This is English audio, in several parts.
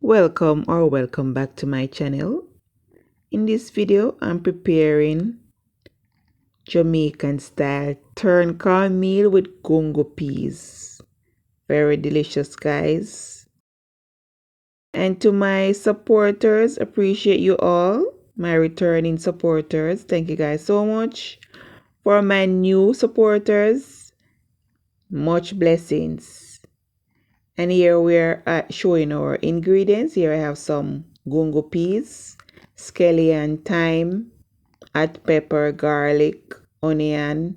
Welcome back to my channel. In this video, I'm preparing Jamaican style tun cornmeal with gungo peas. Very delicious, guys. And to my supporters, appreciate you all. My returning supporters, thank you guys so much. For my new supporters, much blessings. And here we're showing our ingredients. Here I have some gungo peas, scallion, thyme, hot pepper, garlic, onion,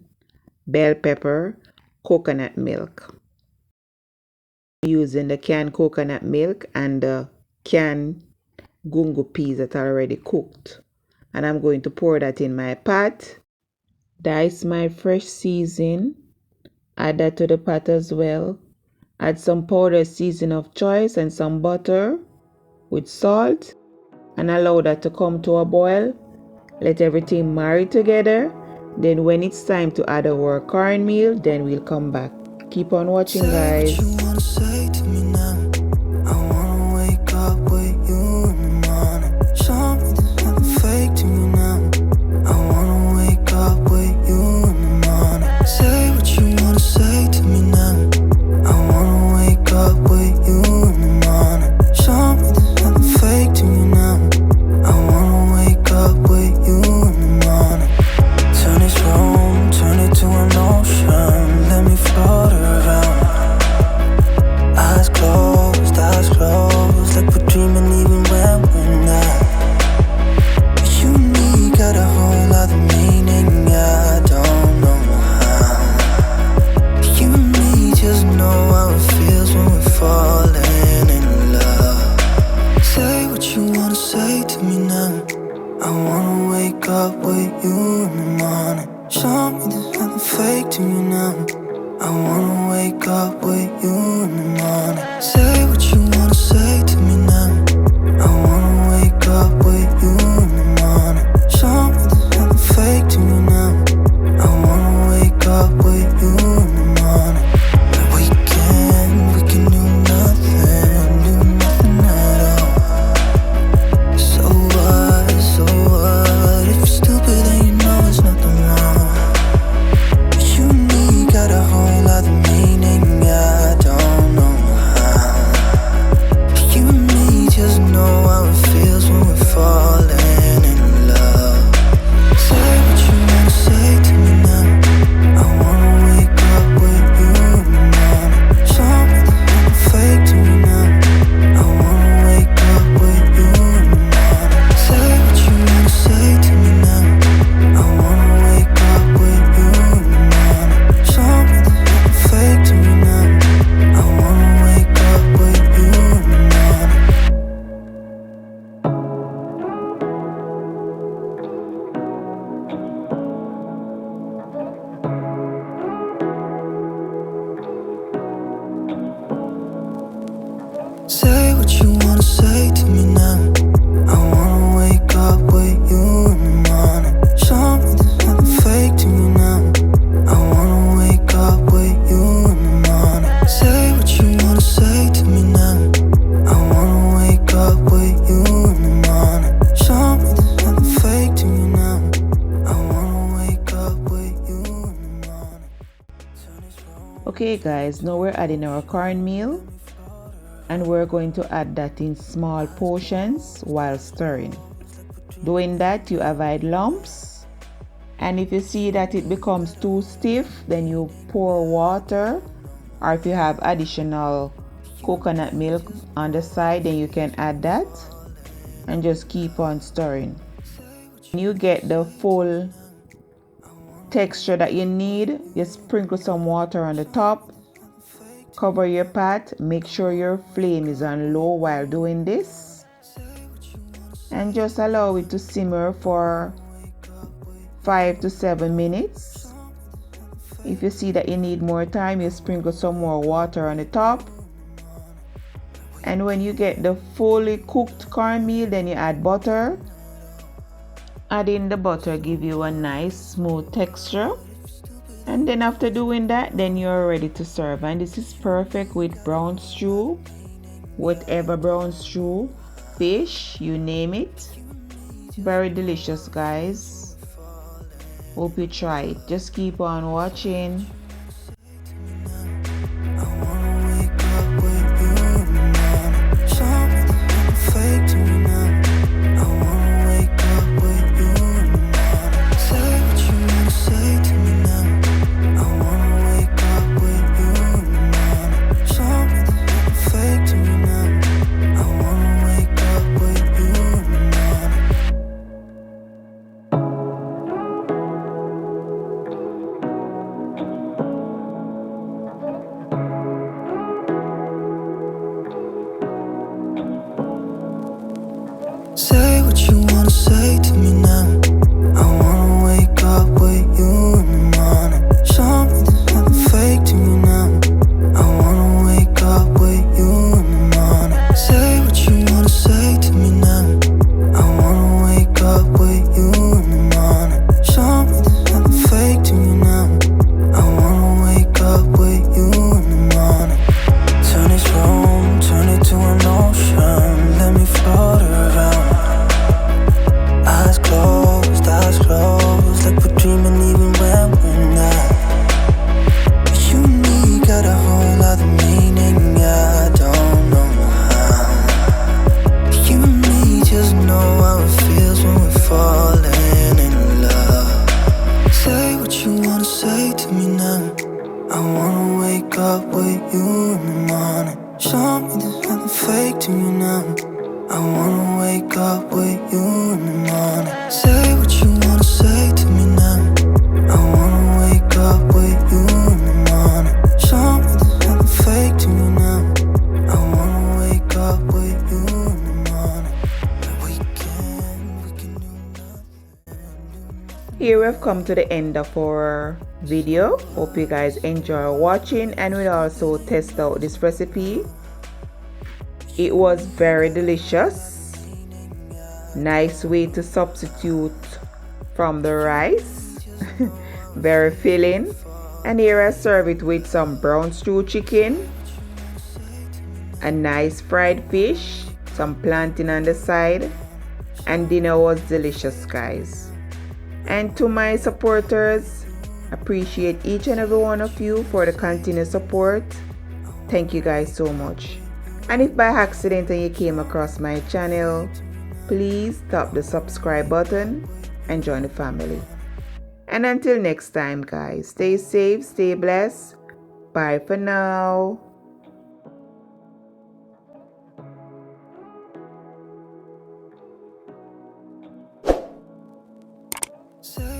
bell pepper, coconut milk. I'm using the canned coconut milk and the canned gungo peas that are already cooked. And I'm going to pour that in my pot. Dice my fresh seasoning. Add that to the pot as well. Add some powdered seasoning of choice and some butter with salt and allow that to come to a boil. Let everything marry together. Then when it's time to add our cornmeal, then we'll come back. Keep on watching, guys. Say what you wanna say to me now. I wanna wake up with you in the morning. Show me there's nothing fake to me now. I wanna wake up with you in the morning. Say what you wanna say to me now. I wanna wake up with you in the morning. Show me there's nothing fake to me now. I wanna wake up with you in the morning. Okay, guys, now we're adding our cornmeal. And we're going to add that in small portions while stirring. Doing that, you avoid lumps. And if you see that it becomes too stiff, then you pour water. Or if you have additional coconut milk on the side, then you can add that. And just keep on stirring. When you get the full texture that you need, you sprinkle some water on the top. Cover your pot. Make sure your flame is on low while doing this. And just allow it to simmer for 5 to 7 minutes. If you see that you need more time, you sprinkle some more water on the top. And when you get the fully cooked cornmeal, then you add butter. Adding the butter give you a nice smooth texture. And then after doing that, then you're ready to serve. And this is perfect with brown stew, whatever brown stew, fish, you name it. Very delicious, guys. Hope you try it. Just keep on watching. Say what you wanna say to me now. I wanna wake up with you in the morning. Show me there's nothing fake to me now. I wanna wake up with you in the morning. Say what you wanna say to me now. I wanna wake up with you in the morning. Show me there's nothing fake to me now. I wanna wake up with you in the morning. Turn this room, turn it to an ocean. Let me float around. Eyes closed, like we're dreaming even when we're not. You and me got a whole other meaning, I don't know how. You and me just know how it feels when we're falling in love. Say what you wanna say to me now. I wanna wake up with you in the morning. Show me there's nothing fake to me now. I wanna wake up with you in the morning. Say what you wanna say to me now. I wanna wake up with you in the morning. Show me there's nothing fake to me now. I wanna wake up with you in the morning. We can do nothing. Here we've come to the end of our video. Hope you guys enjoy watching and will also test out this recipe. It was very delicious. Nice way to substitute from the rice. Very filling. And here I serve it with some brown stew chicken, a nice fried fish, some plantain on the side, and dinner was delicious, guys. And to my supporters, appreciate each and every one of you for the continued support. Thank you guys so much. And if by accident you came across my channel, please tap the subscribe button and join the family. And until next time, guys, stay safe, stay blessed. Bye for now. Say